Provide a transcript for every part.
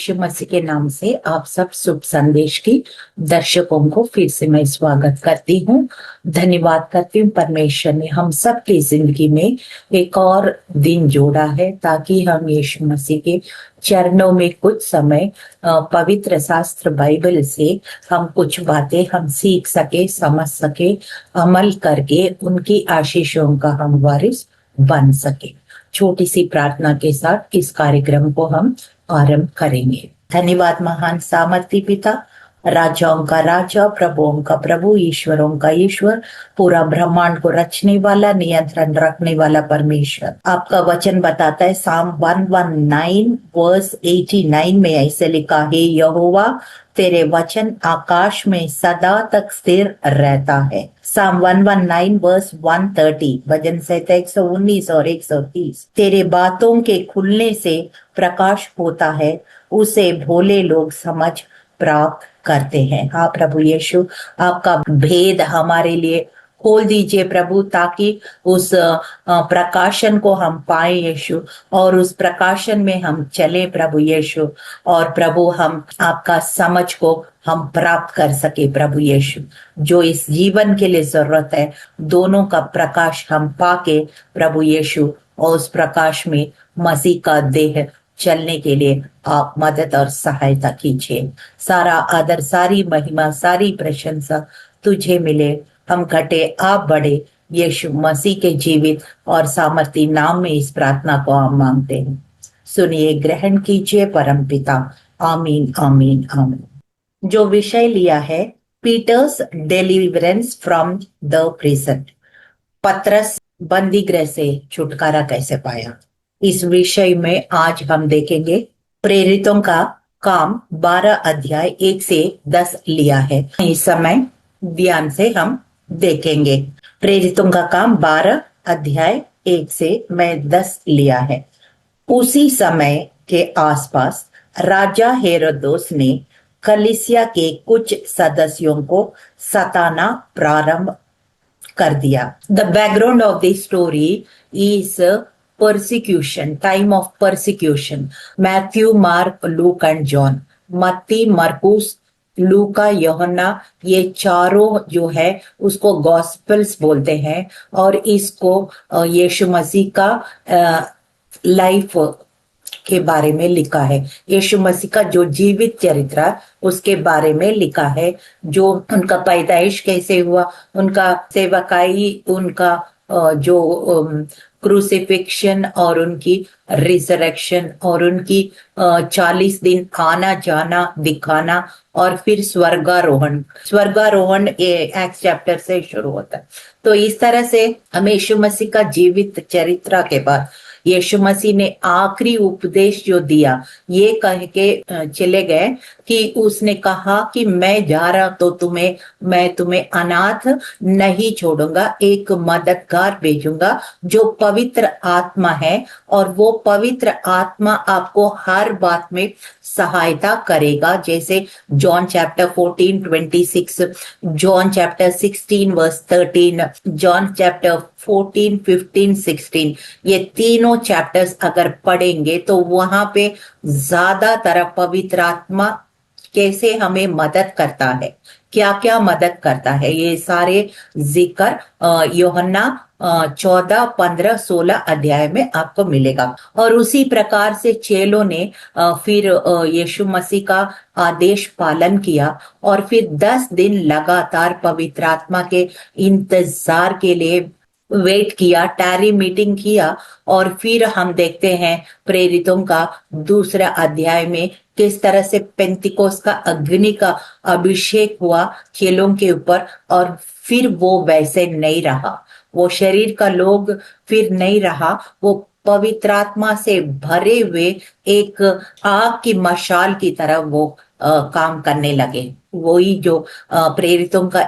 यीशु मसीह के नाम से आप सब शुभ संदेश की दर्शकों को फिर से मैं स्वागत करती हूँ। धन्यवाद करती हूँ परमेश्वर ने हम सब की जिंदगी में एक और दिन जोड़ा है ताकि हम यीशु मसीह के चरणों में कुछ समय पवित्र शास्त्र बाइबल से हम कुछ बातें हम सीख सके, समझ सके, अमल करके उनकी आशीषों का हम वारिस बन सके। छोटी सी प्रार्थना के साथ इस कार्यक्रम को हम आरंभ करेंगे। धन्यवाद महान सामर्थी पिता, राजाओं का राजा, प्रभुओं का प्रभु, ईश्वरों का ईश्वर, पूरा ब्रह्मांड को रचने वाला, नियंत्रण रखने वाला परमेश्वर। आपका वचन बताता है साम 119 वर्स 89 में ऐसे लिखा है, यहोवा तेरे वचन आकाश में सदा तक स्थिर रहता है। साम 119 वर्स 130 भजन संहिता 119 और 130। तेरे बातों के खुलने से प्रकाश होता है, उसे भोले लोग समझ प्राप्त करते हैं। हाँ प्रभु यीशु, आपका भेद हमारे लिए खोल दीजिए प्रभु, ताकि उस प्रकाशन को हम पाए यीशु, और उस प्रकाशन में हम चले प्रभु यीशु, और प्रभु हम आपका समझ को हम प्राप्त कर सके प्रभु यीशु। जो इस जीवन के लिए जरूरत है, दोनों का प्रकाश हम पाके प्रभु यीशु, और उस प्रकाश में मसीह का देह चलने के लिए आप मदद और सहायता कीजिए। सारा आदर, सारी महिमा, सारी प्रशंसा तुझे मिले। हम घटे आप बड़े, यीशु मसीह के जीवित और सामर्थी नाम में इस प्रार्थना को हम मांगते हैं। सुनिए, ग्रहण कीजिए परम पिता। आमीन आमीन आमीन। जो विषय लिया है, Peter's deliverance from the prison. पतरस बंदी गृह से छुटकारा कैसे पाया, इस विषय में आज हम देखेंगे। प्रेरितों का काम 12 अध्याय 1 से 10 लिया है। इस समय ध्यान से हम देखेंगे। प्रेरितों का काम 12 अध्याय 1 से मैं 10 लिया है। उसी समय के आसपास राजा हेरोदोस ने कलीसिया के कुछ सदस्यों को सताना प्रारंभ कर दिया। The background of the story is persecution, time of persecution. Matthew, Mark, Luke and John. मत्ती, मरकुस, लूका, यूहन्ना, ये चारों जो है उसको गॉस्पेल्स बोलते हैं, और इसको यीशु मसीह का लाइफ के बारे में लिखा है। यीशु मसीह का जो जीवित चरित्र उसके बारे में लिखा है, जो उनका पैदाइश कैसे हुआ, उनका सेवकाई, उनका जो क्रूसिफिक्शन और उनकी रिजरेक्शन, और उनकी 40 दिन आना जाना दिखाना, और फिर स्वर्गारोहण। स्वर्गारोहण एक्स चैप्टर से शुरू होता है। तो इस तरह से हमें यीशु मसीह का जीवित चरित्र के बाद यीशु मसीह ने आखिरी उपदेश जो दिया, ये कह के चले गए कि उसने कहा कि मैं जा रहा तो मैं तुम्हें अनाथ नहीं छोड़ूंगा, एक मददगार भेजूंगा जो पवित्र आत्मा है, और वो पवित्र आत्मा आपको हर बात में सहायता करेगा। जैसे John chapter 14:26, John chapter 16 verse 13, John chapter 14, 15, 16, ये तीनों चैप्टर्स अगर पढ़ेंगे तो वहां पे ज्यादातर पवित्र आत्मा कैसे हमें मदद करता है, क्या क्या मदद करता है, ये सारे जिक्र यूहन्ना 14, 15, 16 अध्याय में आपको मिलेगा। और उसी प्रकार से चेलों ने फिर यीशु मसीह का आदेश पालन किया, और फिर 10 दिन लगातार पवित्र आत्मा के इंतजार के लिए वेट किया, टैरी मीटिंग किया। और फिर हम देखते हैं प्रेरितों का दूसरा अध्याय में किस तरह से पेंतिकोस का अग्नि का अभिषेक हुआ चेलों के ऊपर, और फिर वो वैसे नहीं रहा, वो शरीर का लोग फिर नहीं रहा, वो पवित्र आत्मा से भरे हुए एक आग की मशाल की तरह वो काम करने लगे। वही जो प्रेरितों का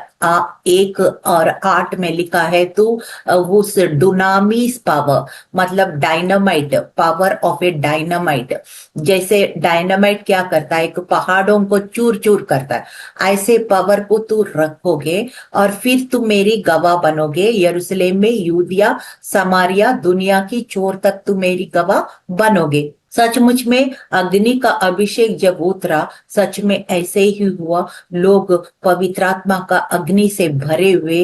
1 और 8 में लिखा है, तो उस डुनामिस पावर, मतलब dynamite, power of A dynamite. जैसे डायनामाइट क्या करता है, एक पहाड़ों को चूर चूर करता है, ऐसे पावर को तू रखोगे और फिर तुम मेरी गवाह बनोगे। यरूशलेम में, यूदिया, समारिया, दुनिया की छोर तक तू मेरी गवाह बनोगे। सचमुच में अग्नि का अभिषेक जब उतरा, सच में ऐसे ही हुआ। लोग पवित्र आत्मा का अग्नि से भरे हुए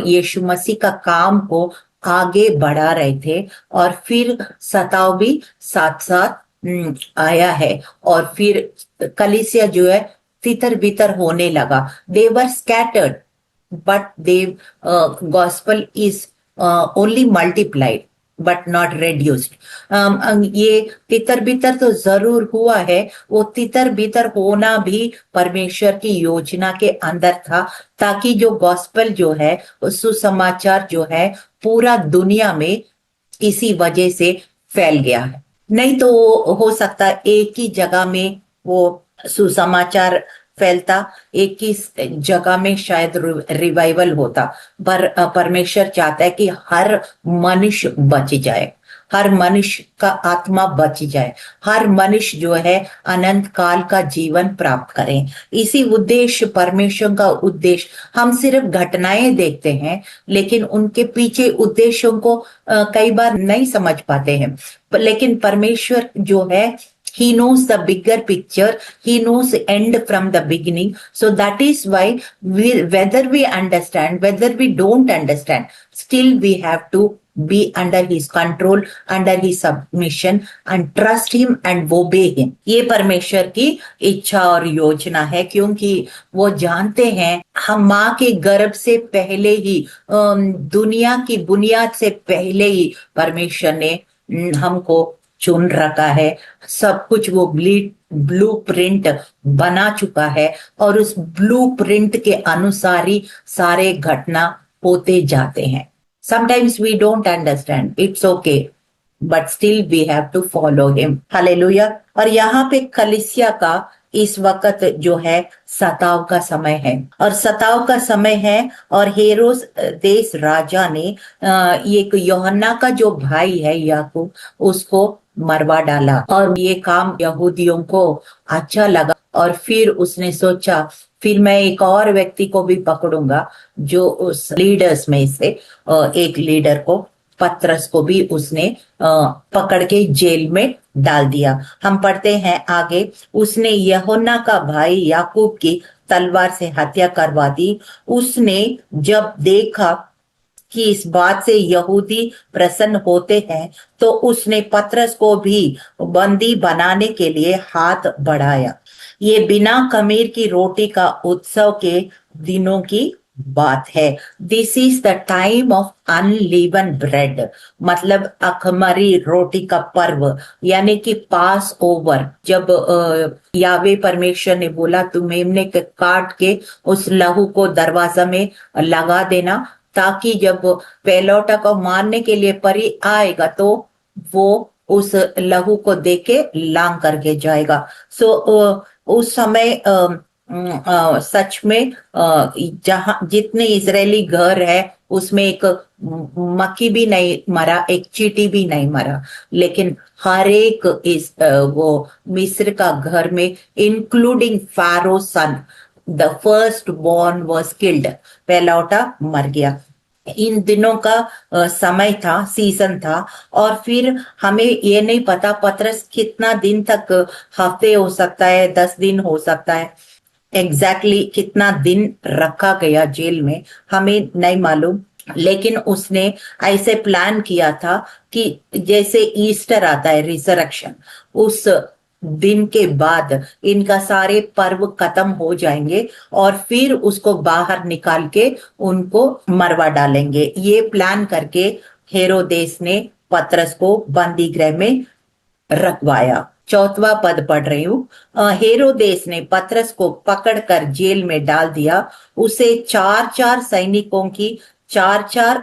यीशु मसीह का काम को आगे बढ़ा रहे थे। और फिर सताव भी साथ साथ आया है। और फिर कलीसिया जो है तितर बितर होने लगा। दे वर scattered, but they gospel is only multiplied but not reduced. ये तितर बितर तो जरूर हुआ है। वो तितर बितर होना भी परमेश्वर की योजना के अंदर था, ताकि जो गॉस्पल जो है, सुसमाचार जो है, पूरा दुनिया में इसी वजह से फैल गया है। नहीं तो हो सकता है एक ही जगह में वो सुसमाचार फैलता, एक ही जगह में शायद रिवाइवल होता। पर परमेश्वर चाहता है कि हर मनुष्य बच जाए, हर मनुष्य का आत्मा बच जाए, हर मनुष्य जो है अनंत काल का जीवन प्राप्त करें। इसी उद्देश्य, परमेश्वर का उद्देश्य, हम सिर्फ घटनाएं देखते हैं लेकिन उनके पीछे उद्देश्यों को कई बार नहीं समझ पाते हैं। लेकिन परमेश्वर जो है, he knows the bigger picture, he knows the end from the beginning. So that is why whether we understand, whether we don't understand, still we have to be under his control, under his submission, and trust him and obey him. ये परमेश्वर की इच्छा और योजना है, क्योंकि वो जानते हैं हम माँ के गर्भ से पहले ही, दुनिया की बुनियाद से पहले ही परमेश्वर ने हमको चुन रखा है। सब कुछ वो ब्लू प्रिंट बना चुका है, और उस ब्लू प्रिंट के अनुसार ही सारे घटना होते जाते हैं। Sometimes we don't understand, it's okay, but still we have to follow him. Hallelujah. और यहाँ पे कलीसिया का इस वक्त जो है सताव का समय है, और सताव का समय है। और हेरोद देश राजा ने ये यूहन्ना का जो भाई है याकूब, उसको मरवा डाला। और ये काम यहूदियों को अच्छा लगा, और फिर उसने सोचा फिर मैं एक और व्यक्ति को भी पकड़ूंगा, जो उस लीडर्स में से एक लीडर को, पतरस को भी उसने पकड़ के जेल में डाल दिया। हम पढ़ते हैं आगे, उसने यूहन्ना का भाई याकूब की तलवार से हत्या करवा दी। उसने जब देखा कि इस बात से यहूदी प्रसन्न होते हैं, तो उसने पतरस को भी बंदी बनाने के लिए हाथ बढ़ाया। ये बिना खमीर की रोटी का उत्सव के दिनों की बात है। This is the time of unleavened bread, मतलब अखमरी रोटी का पर्व, यानी कि पास ओवर। जब यावे परमेश्वर ने बोला तुम मेमने के काट के उस लहू को दरवाजा में लगा देना, ताकि जब पहलौठा को मारने के लिए परी आएगा तो वो उस लहू को देके लांग करके जाएगा। सो उस समय सच में जहां जितने इजरायली घर है उसमें एक मक्खी भी नहीं मरा, एक चींटी भी नहीं मरा, लेकिन हर एक इस वो मिस्र का घर में, including Pharaoh son, the first born was killed, पहलौठा मर गया। इन दिनों का समय था, सीजन था। और फिर हमें ये नहीं पता पतरस कितना दिन तक, हफ्ते हो सकता है, 10 दिन हो सकता है, एग्जैक्टली कितना दिन रखा गया जेल में हमें नहीं मालूम। लेकिन उसने ऐसे प्लान किया था कि जैसे ईस्टर आता है, रिजरेक्शन, उस दिन के बाद इनका सारे पर्व खत्म हो जाएंगे, और फिर उसको बाहर निकाल के उनको मरवा डालेंगे। ये प्लान करके हेरोदेस ने पतरस को बंदी गृह में रखवाया। 4वां पद पढ़ रही हूं। हेरोदेस ने पतरस को पकड़कर जेल में डाल दिया। उसे 4-4 सैनिकों की 4-4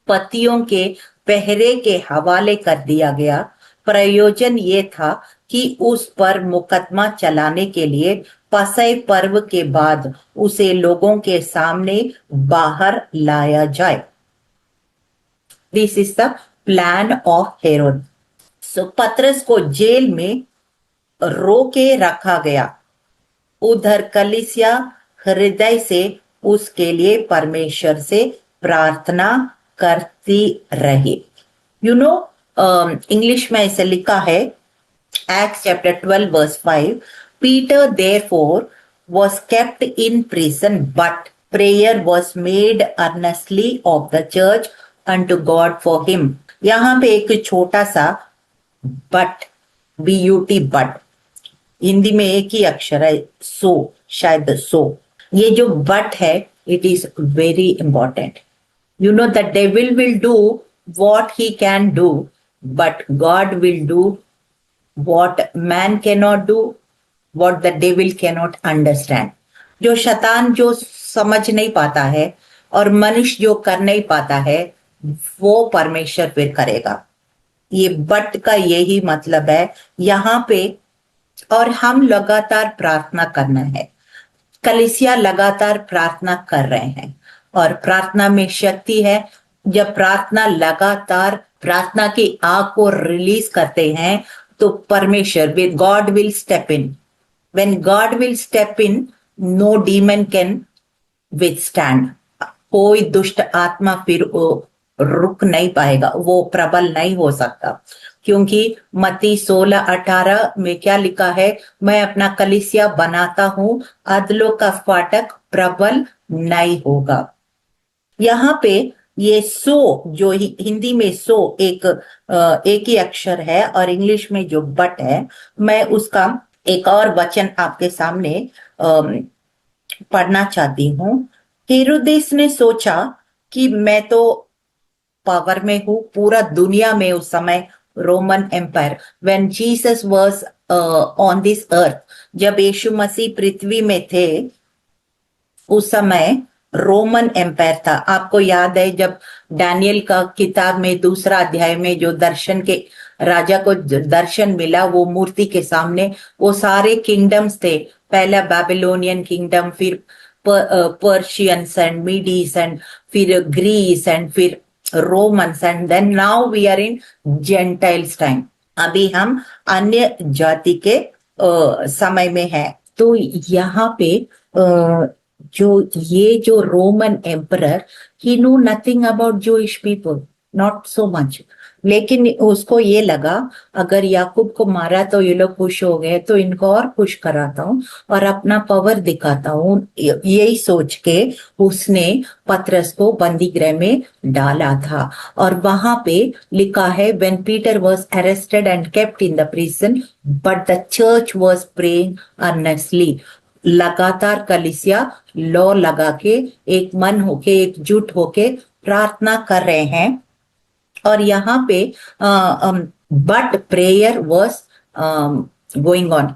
पतियों के पहरे के हवाले कर दिया गया। प्रयोजन ये था कि उस पर मुकदमा चलाने के लिए पसह पर्व के बाद उसे लोगों के सामने बाहर लाया जाए। This is the plan of Herod. So पतरस को जेल में रोके रखा गया। उधर कलीसिया हृदय से उसके लिए परमेश्वर से प्रार्थना करती रही। यू नो, इंग्लिश में ऐसे लिखा है, Acts chapter 12 verse 5, Peter therefore was kept in prison, but prayer was made earnestly of the church unto God for him. यहाँ पे एक छोटा सा बट, BUT बट, हिंदी में एक ही अक्षर है, सो, शायद सो। ये जो बट है, it is very important. You know, the devil will do what he can do, but God will do what man cannot do, what the devil cannot understand. जो शैतान जो समझ नहीं पाता है और मनुष्य जो कर नहीं पाता है, वो परमेश्वर फिर करेगा। ये बट का यही मतलब है यहाँ पे। और हम लगातार प्रार्थना करना है, कलीसिया लगातार प्रार्थना कर रहे हैं, और प्रार्थना में शक्ति है। जब प्रार्थना लगातार, प्रार्थना की आग को रिलीज करते हैं, तो परमेश्वर, with God will step in. When God will step in, no demon can withstand. कोई दुष्ट आत्मा फिर रुक नहीं पाएगा, वो प्रबल नहीं हो सकता। क्योंकि मत्ती 16:18 में क्या लिखा है, मैं अपना कलीसिया बनाता हूं, अधलों का फाटक प्रबल नहीं होगा। यहाँ पे ये सो, जो हिंदी में सो एक ही अक्षर है, और इंग्लिश में जो बट है, मैं उसका एक और वचन आपके सामने पढ़ना चाहती हूँ। हेरोदेस ने सोचा कि मैं तो पावर में हूँ, पूरा दुनिया में उस समय Roman empire, when Jesus was on this earth, जब यीशु मसीह पृथ्वी में थे, उस समय रोमन एम्पायर था। आपको याद है जब डैनियल का किताब में 2 अध्याय में जो दर्शन के राजा को दर्शन मिला, वो मूर्ति के सामने, वो सारे किंगडम्स थे। पहला बैबिलोनियन किंगडम, फिर पर्शियंस एंड मीडीज एंड फिर ग्रीस एंड फिर Romans, and then now we are in Gentiles time. अभी हम अन्य जाति के समय में है। तो यहाँ पे जो Roman emperor, he know nothing about Jewish people, not so much. लेकिन उसको ये लगा, अगर याकूब को मारा तो ये लोग खुश हो गए, तो इनको और खुश कराता हूँ और अपना पावर दिखाता हूँ। यही सोच के उसने पतरस को बंदी गृह में डाला था। और वहां पे लिखा है, when Peter was arrested and kept in the prison, but the church was praying earnestly. लगातार कलीसिया लौ लगा के, एक मन होके, एकजुट होके प्रार्थना कर रहे हैं। और यहाँ पे but prayer was going on.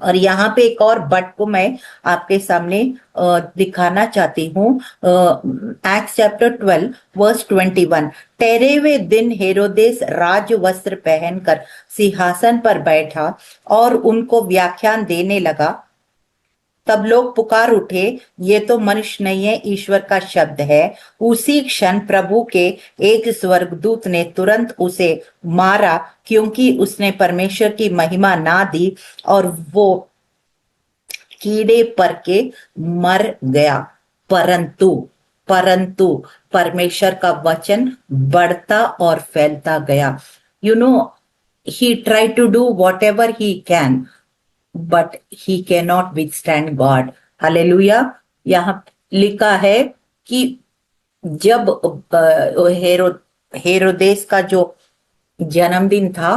और यहाँ पे एक और बट को मैं आपके सामने दिखाना चाहती हूँ। एक्ट्स चैप्टर 12 वर्स 21, 13वें दिन हेरोदेस राज वस्त्र पहनकर सिंहासन पर बैठा और उनको व्याख्यान देने लगा। तब लोग पुकार उठे, ये तो मनुष्य नहीं है, ईश्वर का शब्द है। उसी क्षण प्रभु के एक स्वर्गदूत ने तुरंत उसे मारा, क्योंकि उसने परमेश्वर की महिमा ना दी, और वो कीड़े पर के मर गया। परंतु परंतु परमेश्वर का वचन बढ़ता और फैलता गया। You know, he tried to do whatever he can, but he cannot withstand God. Hallelujah. यहाँ लिखा है कि जब हेरोदेस का जो जन्मदिन था,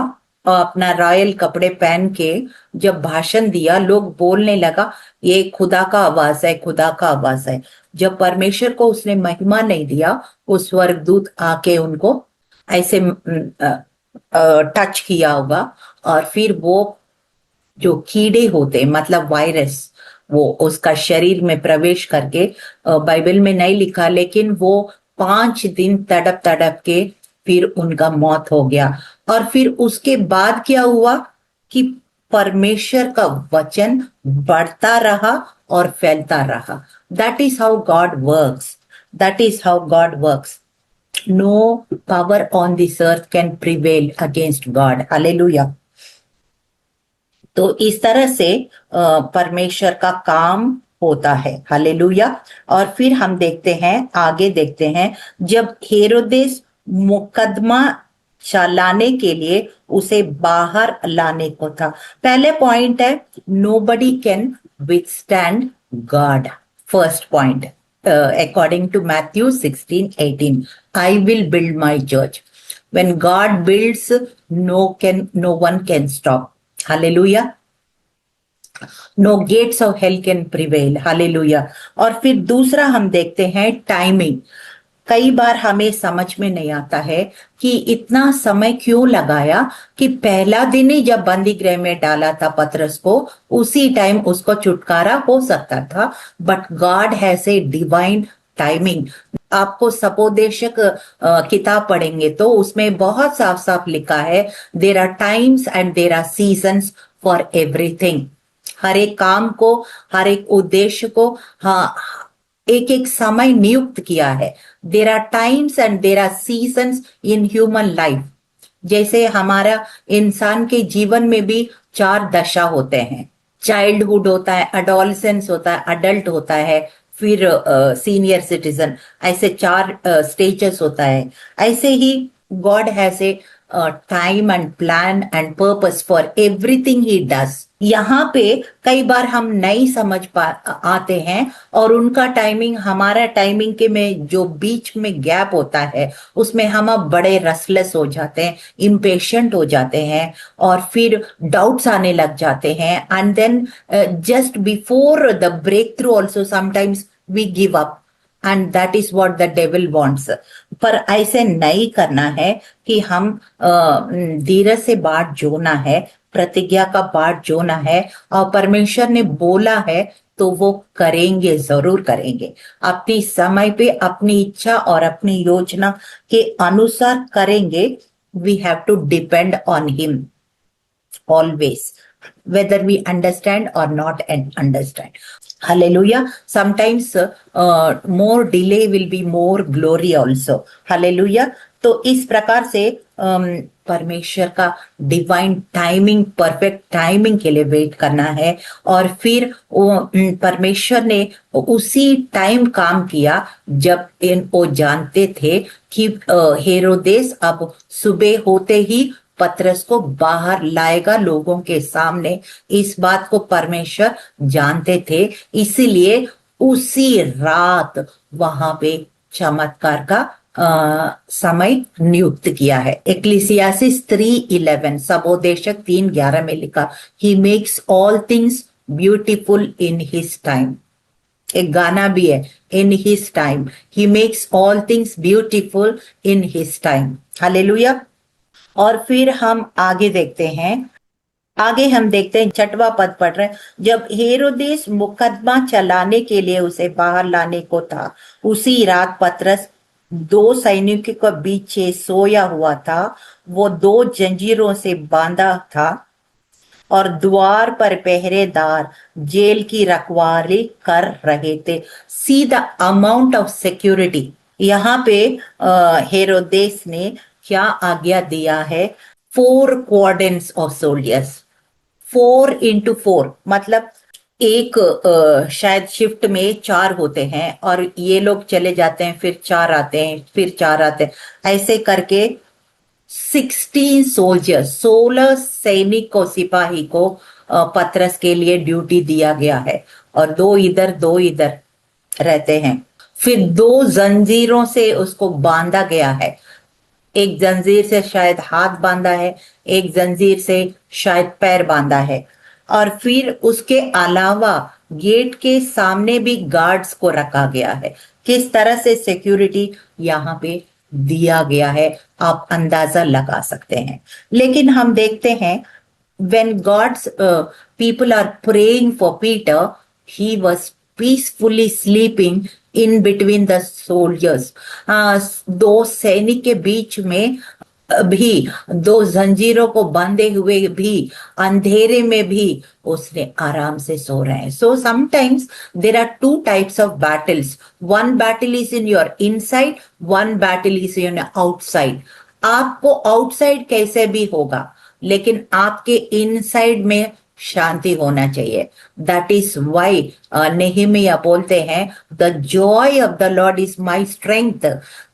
अपना रॉयल कपड़े पहन के जब भाषण दिया, लोग बोलने लगा, ये खुदा का आवाज है, खुदा का आवाज है। जब परमेश्वर को उसने महिमा नहीं दिया, उस स्वर्गदूत आके उनको ऐसे टच किया होगा, और फिर वो जो कीड़े होते, मतलब वायरस, वो उसका शरीर में प्रवेश करके, बाइबल में नहीं लिखा, लेकिन वो 5 दिन तड़प तड़प के फिर उनका मौत हो गया। और फिर उसके बाद क्या हुआ कि परमेश्वर का वचन बढ़ता रहा और फैलता रहा। That is how God works, that is how God works. No power on this earth can prevail against God. Hallelujah. तो इस तरह से परमेश्वर का काम होता है। हालेलुया। और फिर हम देखते हैं, आगे देखते हैं, जब हेरोदेस मुकदमा चलाने के लिए उसे बाहर लाने को था। पहले पॉइंट है nobody can withstand God. First point according to Matthew 16:18, I will build my church. When God builds, no one can stop. Hallelujah. No gates of hell can prevail. Hallelujah. और फिर दूसरा हम देखते हैं टाइमिंग। कई बार हमें समझ में नहीं आता है कि इतना समय क्यों लगाया कि पहला दिन ही जब बंदी गृह में डाला था पतरस को, उसी टाइम उसको छुटकारा हो सकता था। But God has a divine timing. आपको सपोदेशक किताब पढ़ेंगे तो उसमें बहुत साफ साफ लिखा है, there are times and there are seasons for everything. हर एक काम को, हर एक उद्देश्य को, हाँ, एक एक समय नियुक्त किया है। There are times and there are seasons in human life. जैसे हमारा इंसान के जीवन में भी 4 दशा होते हैं। चाइल्डहुड होता है, अडोलसेंस होता है, अडल्ट होता है, फिर सीनियर सिटीजन। ऐसे 4 स्टेजेस होता है। ऐसे ही God has a time and plan and purpose for everything ही डज। यहाँ पे कई बार हम नहीं समझ आते हैं और उनका टाइमिंग हमारा टाइमिंग के में जो बीच में गैप होता है उसमें हम अब बड़े रेस्टलेस हो जाते हैं, इम्पेशेंट हो जाते हैं और फिर डाउट्स आने लग जाते हैं। And then just before the break through also sometimes we give up and that is what the devil wants. पर ऐसे नहीं करना है कि हम धीरज से बाट जोना है, प्रतिज्ञा का बाट जोना है और परमेश्वर ने बोला है तो वो करेंगे, जरूर करेंगे। अपनी समय पे अपनी इच्छा और अपनी योजना के अनुसार करेंगे। We have to depend on him always, whether we understand or not understand. Hallelujah. Sometimes more delay will be more glory also. Hallelujah. तो इस प्रकार से परमेश्वर का डिवाइन टाइमिंग, परफेक्ट टाइमिंग के लिए वेट करना है। और फिर परमेश्वर ने उसी टाइम काम किया जब वो जानते थे कि हेरोदेस अब सुबह होते ही पतरस को बाहर लाएगा लोगों के सामने। इस बात को परमेश्वर जानते थे, इसीलिए उसी रात वहां पे चमत्कार का समय नियुक्त किया है। एक्लीसियासिस 3:11, सबोदेशक 3:11 में लिखा, he makes all things beautiful in his time. एक गाना भी है, in his time, he makes all things beautiful in his time. Hallelujah. और फिर हम आगे देखते हैं, आगे हम देखते हैं 6वां पद पढ़ रहे हैं। जब हेरोदेस मुकदमा चलाने के लिए उसे बाहर लाने को था, उसी रात पतरस 2 सैनिकों के बीच सोया हुआ था। वो 2 जंजीरों से बांधा था और द्वार पर पहरेदार जेल की रखवाली कर रहे थे। See the amount of security. यहाँ पे हेरोदेस ने क्या आज्ञा दिया है? 4 क्वाड्रेंट्स ऑफ सोल्जर्स, 4x4, मतलब एक शायद शिफ्ट में 4 होते हैं और ये लोग चले जाते हैं, फिर 4 आते हैं, फिर 4 आते हैं, ऐसे करके 16 सोल्जर, 16 सैनिक को, सिपाही को पतरस के लिए ड्यूटी दिया गया है और 2 इधर 2 इधर रहते हैं। फिर 2 जंजीरों से उसको बांधा गया है। एक जंजीर से शायद हाथ बांधा है, एक जंजीर से शायद पैर बांधा है। और फिर उसके अलावा गेट के सामने भी गार्ड्स को रखा गया है। किस तरह से सिक्योरिटी यहाँ पे दिया गया है आप अंदाजा लगा सकते हैं। लेकिन हम देखते हैं when God's people are praying for Peter, he was peacefully sleeping in between the soldiers. 2 सैनिक के बीच में भी, 2 जंजीरों को बांधे हुए भी, अंधेरे में भी उसने आराम से सो रहे हैं। So sometimes there are 2 types of battles. One battle is in your inside, one battle is in your outside. आपको आउटसाइड कैसे भी होगा, लेकिन आपके इनसाइड में शांति होना चाहिए। दैट इज वाई नेहिमिया बोलते हैं the Joy of the Lord is my strength,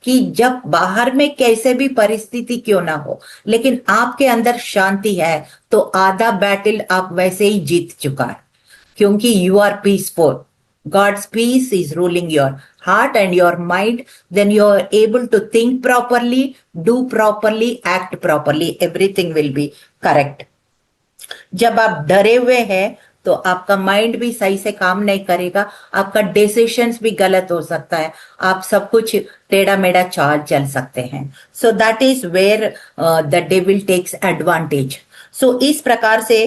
कि जब बाहर में कैसे भी परिस्थिति क्यों ना हो, लेकिन आपके अंदर शांति है तो आधा बैटल आप वैसे ही जीत चुका है, क्योंकि you are peaceful. God's peace is ruling your heart and your mind. Then you are able to think properly, do properly, act properly. Everything will be correct. जब आप डरे हुए हैं तो आपका माइंड भी सही से काम नहीं करेगा, आपका डिसीशंस भी गलत हो सकता है, आप सब कुछ टेढ़ा मेढ़ा चाल चल सकते हैं। So that is where the devil takes advantage. So इस प्रकार से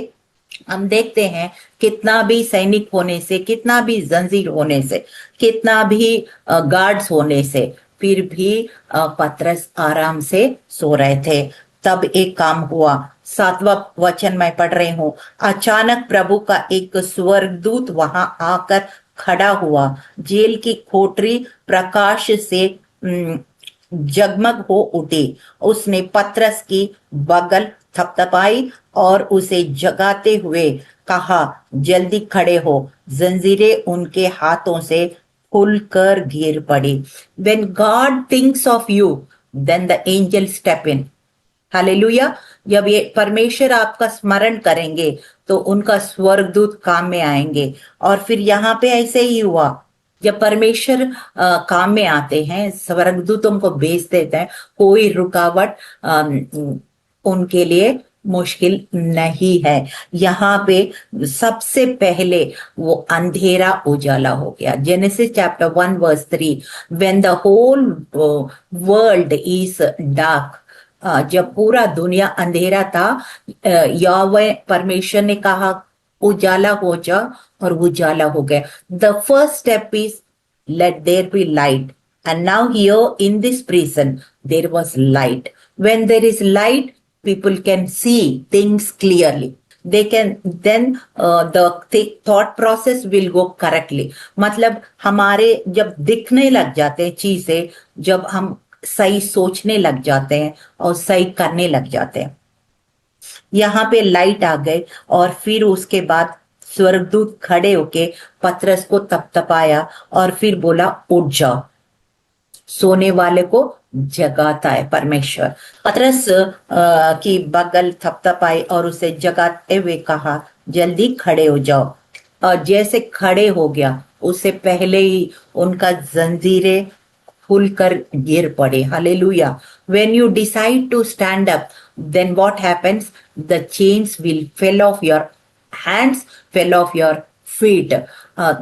हम देखते हैं कितना भी सैनिक होने से, कितना भी जंजीर होने से, कितना भी गार्ड्स होने से, फिर भी पतरस आराम से सो रहे थे। तब एक काम हुआ, 7वां वचन मैं पढ़ रही हूं। अचानक प्रभु का एक स्वर्गदूत वहां आकर खड़ा हुआ, जेल की कोठरी प्रकाश से जगमग हो उठी। उसने पतरस की बगल थपथपाई और उसे जगाते हुए कहा, जल्दी खड़े हो। जंजीरें उनके हाथों से खुलकर गिर पड़ी। When God thinks of you, then the angels step in. Hallelujah. जब ये परमेश्वर आपका स्मरण करेंगे तो उनका स्वर्गदूत काम में आएंगे। और फिर यहाँ पे ऐसे ही हुआ, जब परमेश्वर काम में आते हैं, स्वर्गदूतों को भेज देते हैं, कोई रुकावट उनके लिए मुश्किल नहीं है। यहाँ पे सबसे पहले वो अंधेरा उजाला हो गया। Genesis chapter 1 verse 3, when the whole world is dark, जब पूरा दुनिया अंधेरा था, यहोवा परमेश्वर ने कहा उजाला हो जा, और उजाला हो गया। The first step is let there be light, and now here in this prison there was light. When there is light, people can see things clearly. They can then the thought process will go correctly. मतलब हमारे जब दिखने लग जाते हैं चीजें, जब हम सही सोचने लग जाते हैं और सही करने लग जाते हैं। यहाँ पे लाइट आ गए और फिर उसके बाद स्वर्गदूत खड़े होके पतरस को तपतपाया और फिर बोला, उठ जाओ। सोने वाले को जगाता है परमेश्वर। पतरस की बगल थपथपाई और उसे जगाते हुए कहा, जल्दी खड़े हो जाओ। और जैसे खड़े हो गया, उससे पहले ही उनका जंजीरें खुलकर गिर पड़े। Hallelujah. When you decide to stand up, then what happens? The chains will fall off your hands, fall off your feet.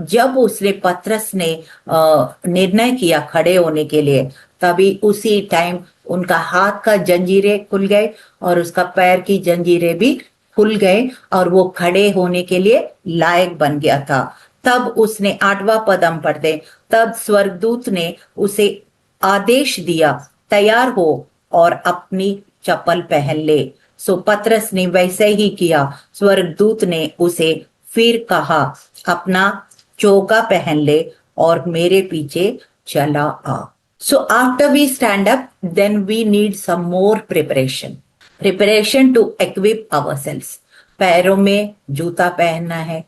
जब उसने पतरस ने निर्णय किया खड़े होने के लिए, तभी उसी टाइम उनका हाथ का जंजीरें खुल गए और उसका पैर की जंजीरें भी खुल गए और वो खड़े होने के लिए लायक बन गया था। तब उसने 8वां पद हम पढ़ते, तब स्वर्गदूत ने उसे आदेश दिया, तैयार हो और अपनी चप्पल पहन ले। सो पतरस ने वैसे ही किया। स्वर्गदूत ने उसे फिर कहा, अपना चोगा पहन ले और मेरे पीछे चला आ। So after we stand up, then we need some more preparation to equip ourselves. पैरों में जूता पहनना है,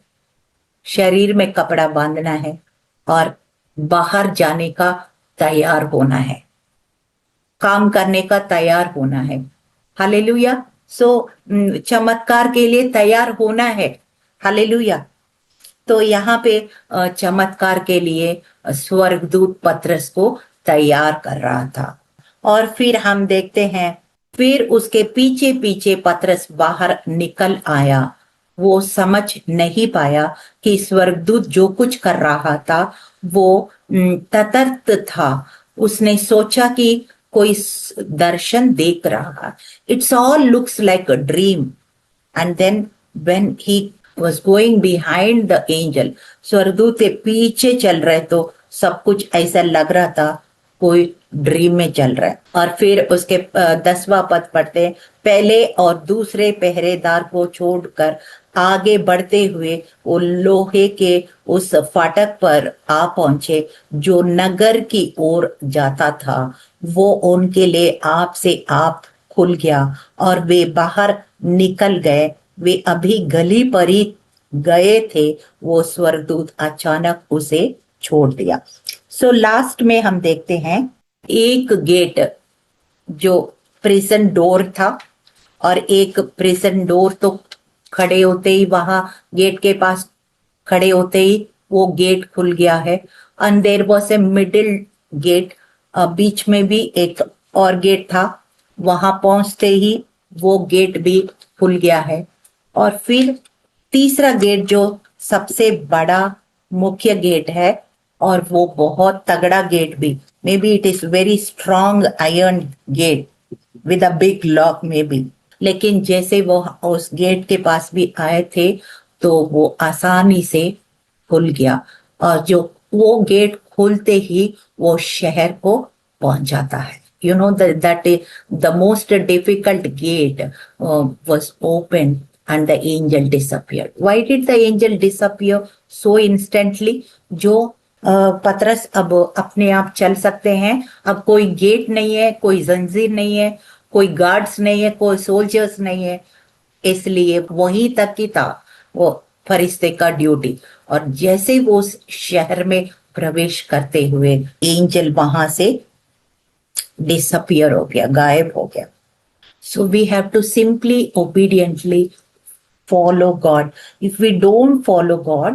शरीर में कपड़ा बांधना है और बाहर जाने का तैयार होना है, काम करने का तैयार होना है। हालेलुया। सो चमत्कार के लिए तैयार होना है। हालेलुया। तो यहाँ पे चमत्कार के लिए स्वर्गदूत पतरस को तैयार कर रहा था। और फिर हम देखते हैं, फिर उसके पीछे पीछे पतरस बाहर निकल आया। वो समझ नहीं पाया कि स्वर्गदूत जो कुछ कर रहा था वो तटस्थ था। उसने सोचा कि कोई दर्शन देख रहा। It's all looks like a dream. And then when he was going behind the angel, स्वर्गदूत के पीछे चल रहे तो सब कुछ ऐसा लग रहा था कोई ड्रीम में चल रहा है। और फिर उसके 10वां पद पढ़ते, पहले और दूसरे पहरेदार को छोड़कर आगे बढ़ते हुए वो लोहे के उस फाटक पर आ पहुंचे जो नगर की ओर जाता था। वो उनके लिए आप से आप खुल गया और वे बाहर निकल गए वे अभी गली पर ही गए थे, वो स्वर्गदूत अचानक उसे छोड़ दिया। सो लास्ट में हम देखते हैं एक गेट जो प्रिजन डोर था, और एक प्रिजन डोर तो खड़े होते ही वहां गेट के पास खड़े होते ही वो गेट खुल गया है। And there was a middle gate, बीच में भी एक और गेट था, वहां पहुंचते ही वो गेट भी खुल गया है। और फिर तीसरा गेट जो सबसे बड़ा मुख्य गेट है, और वो बहुत तगड़ा गेट भी, maybe it is very strong iron gate with a big lock maybe, लेकिन जैसे वो उस गेट के पास भी आए थे तो वो आसानी से खुल गया, और जो वो गेट खुलते ही वो शहर को पहुंच जाता है। You know that the most difficult gate was opened and the angel disappeared. Why did the angel disappear so instantly? जो पतरस अब अपने आप चल सकते हैं, अब कोई गेट नहीं है, कोई जंजीर नहीं है, कोई गार्ड्स नहीं है, कोई सोल्जर्स नहीं है, इसलिए वहीं तक की था वो फरिश्ते का ड्यूटी। और जैसे वो उस शहर में प्रवेश करते हुए एंजल वहां से डिसअपियर हो गया, गायब हो गया। So we have to simply obediently follow God. If we don't follow God,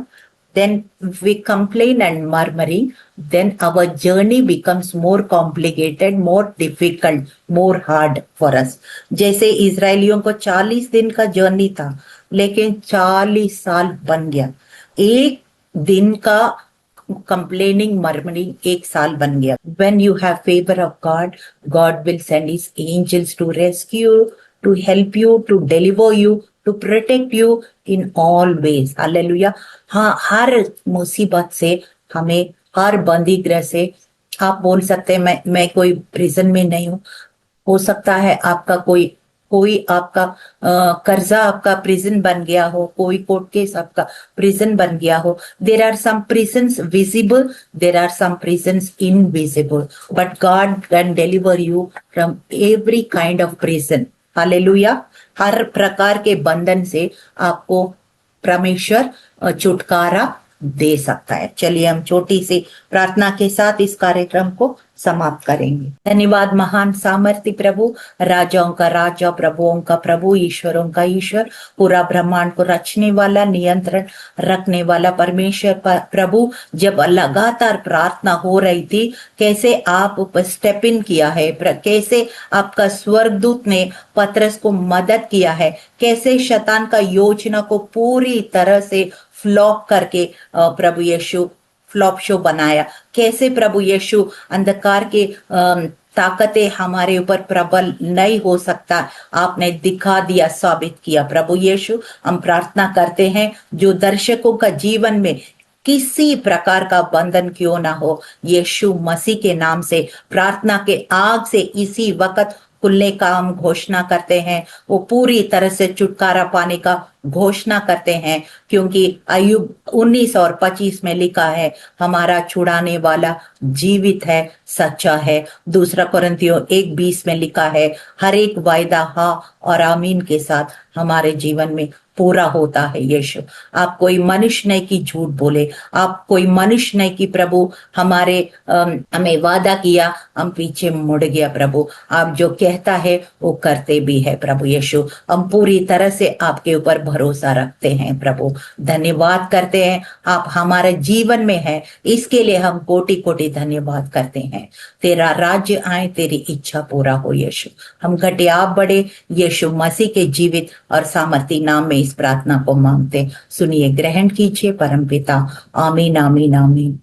then if we complain and murmuring, then our journey becomes more complicated, more difficult, more hard for us. जैसे इजरायलियों को 40 दिन का journey था, लेकिन 40 साल बन गया। एक दिन का complaining, murmuring एक साल बन गया। When you have favor of God, God will send his angels to rescue, to help you, to deliver you, to protect you in all ways. Hallelujah. हाँ, हर मुसीबत से हमें, हर बंदी गृह से, आप बोल सकते हैं मैं कोई प्रिजन में नहीं हूँ, हो सकता है आपका कोई कोई आपका कर्जा आपका प्रिजन बन गया हो, कोई कोर्ट केस आपका प्रिजन बन गया हो। There are some prisons visible, there are some prisons invisible, but God can deliver you from every kind of prison. Hallelujah. हर प्रकार के बंधन से आपको परमेश्वर छुटकारा दे सकता है। चलिए हम छोटी सी प्रार्थना के साथ इस कार्यक्रम को समाप्त करेंगे। धन्यवाद महान सामर्थ्य प्रभु, राजाओं का राजा, प्रभुओं का प्रभु, ईश्वरों का ईश्वर, पूरा ब्रह्मांड को रचने वाला, नियंत्रण रखने वाला परमेश्वर प्रभु, जब लगातार प्रार्थना हो रही थी, कैसे आप स्टेप इन किया है, कैसे आपका स्वर्गदूत ने पतरस को मदद किया है, कैसे शैतान का योजना को पूरी तरह से फ्लॉप करके प्रभु यीशु फ्लॉप शो बनाया, कैसे प्रभु यीशु अंधकार के ताकतें हमारे ऊपर प्रबल नहीं हो सकता, आपने दिखा दिया, साबित किया। प्रभु यीशु, हम प्रार्थना करते हैं जो दर्शकों का जीवन में किसी प्रकार का बंधन क्यों ना हो, यीशु मसीह के नाम से प्रार्थना के आग से इसी वक्त खुलने का हम घोषणा करते हैं, वो पूरी तरह से छुटकारा पाने का घोषणा करते हैं, क्योंकि अय्यूब 19 और 25 में लिखा है, हमारा छुड़ाने वाला जीवित है, सच्चा है। दूसरा कोरिन्थियों 1:20 में लिखा है, हर एक वायदा हाँ और आमीन के साथ हमारे जीवन में पूरा होता है। यीशु, आप कोई मनुष्य नहीं कि झूठ बोले, आप कोई मनुष्य नहीं कि प्रभु हमें वादा किया हम पीछे मुड़ गया। प्रभु, आप जो कहता है वो करते भी है। प्रभु यीशु, हम पूरी तरह से आपके ऊपर भरोसा रखते हैं। प्रभु, धन्यवाद करते हैं, आप हमारे जीवन में है, इसके लिए हम कोटि कोटि धन्यवाद करते हैं। तेरा राज्य आए, तेरी इच्छा पूरा हो। यीशु, हम घटे आप बड़े, यीशु मसीह के जीवित और सामर्थी नाम में इस प्रार्थना को मांगते, सुनिए, ग्रहण कीजिए परमपिता। आमीन, आमीन, आमीन।